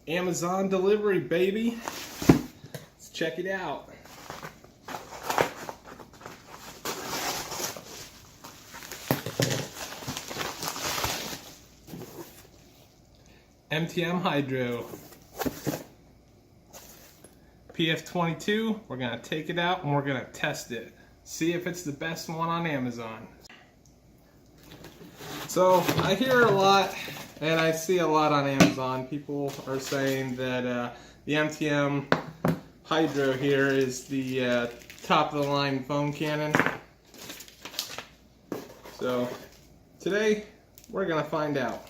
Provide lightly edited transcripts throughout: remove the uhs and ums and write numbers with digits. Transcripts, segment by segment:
Amazon delivery, baby. Let's check it out. MTM Hydro PF22. We're gonna take it out and we're gonna test it. See if it's the best one on Amazon. So I hear a lot and I see a lot on Amazon. People are saying that the MTM Hydro here is the top of the line foam cannon. So today we're gonna find out.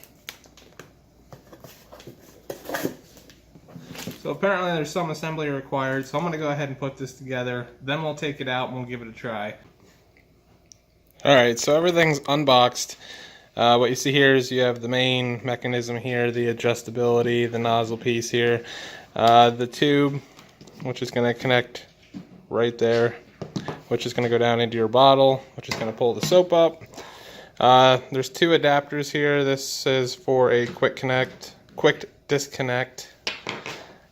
So apparently there's some assembly required, so I'm going to go ahead and put this together, then we'll take it out and we'll give it a try. Alright, so everything's unboxed. What you see here is you have the main mechanism here, the adjustability, the nozzle piece here, the tube, which is going to connect right there, which is going to go down into your bottle, which is going to pull the soap up. There's two adapters here. This is for a quick disconnect.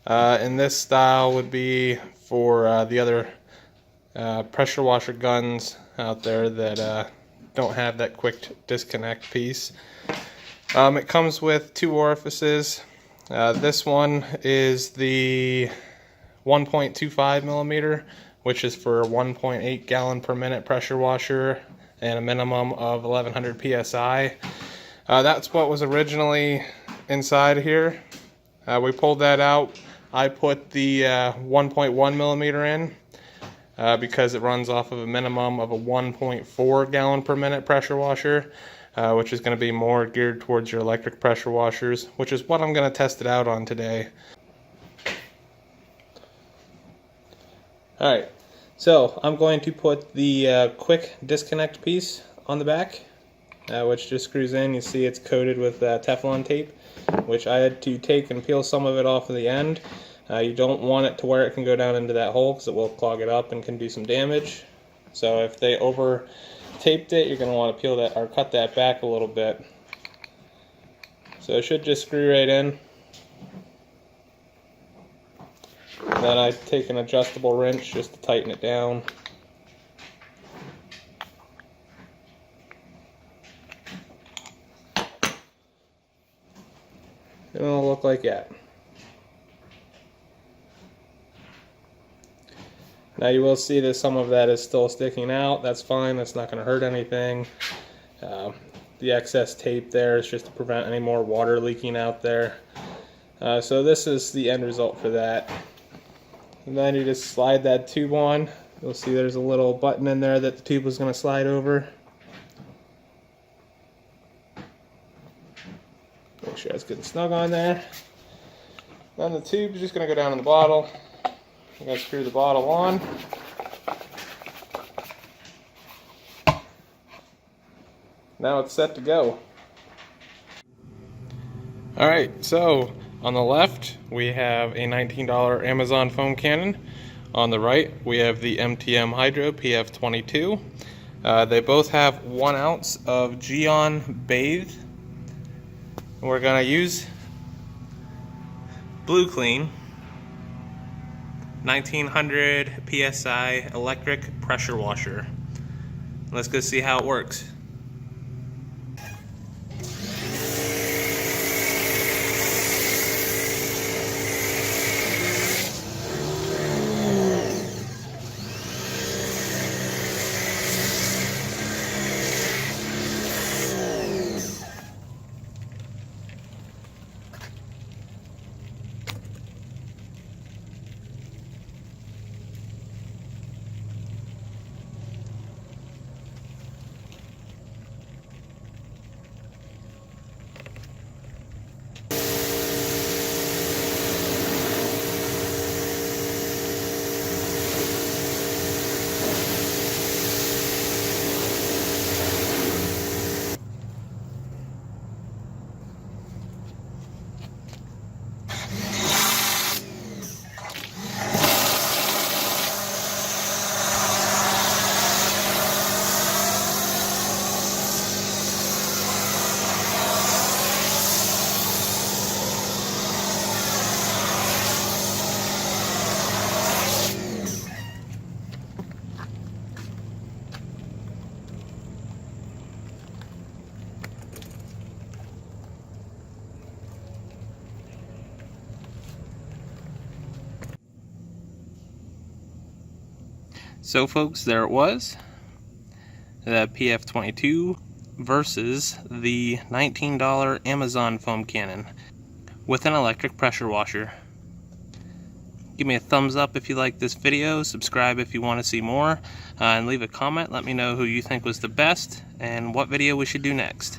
And this style would be for the other pressure washer guns out there that don't have that quick disconnect piece. It comes with two orifices. This one is the 1.25 millimeter, which is for a 1.8 gallon per minute pressure washer and a minimum of 1100 psi. That's what was originally inside here. We pulled that out. I put the 1.1 millimeter in because it runs off of a minimum of a 1.4 gallon per minute pressure washer, which is going to be more geared towards your electric pressure washers, which is what I'm going to test it out on today. Alright, so I'm going to put the quick disconnect piece on the back, which just screws in. You see it's coated with Teflon tape, which I had to take and peel some of it off of the end. You don't want it to where it can go down into that hole because it will clog it up and can do some damage. So if they over taped it, you're going to want to peel that or cut that back a little bit. So it should just screw right in. Then I take an adjustable wrench just to tighten it down. And it'll look like that. Now you will see that some of that is still sticking out. That's fine, that's not going to hurt anything. The excess tape there is just to prevent any more water leaking out there. So this is the end result for that. And then you just slide that tube on. You'll see there's a little button in there that the tube was going to slide over. Make sure it's good and snug on there. Then the tube is just going to go down in the bottle. I'm going to screw the bottle on. Now it's set to go. Alright, so on the left we have a $19 Amazon foam cannon. On the right we have the MTM Hydro PF22. They both have 1 ounce of Gyeon Bathe. We're going to use Blue Clean 1900 psi electric pressure washer. Let's go see how it works. So folks, there it was. The PF22 versus the $19 Amazon foam cannon with an electric pressure washer. Give me a thumbs up if you like this video, subscribe if you want to see more, and leave a comment. Let me know who you think was the best and what video we should do next.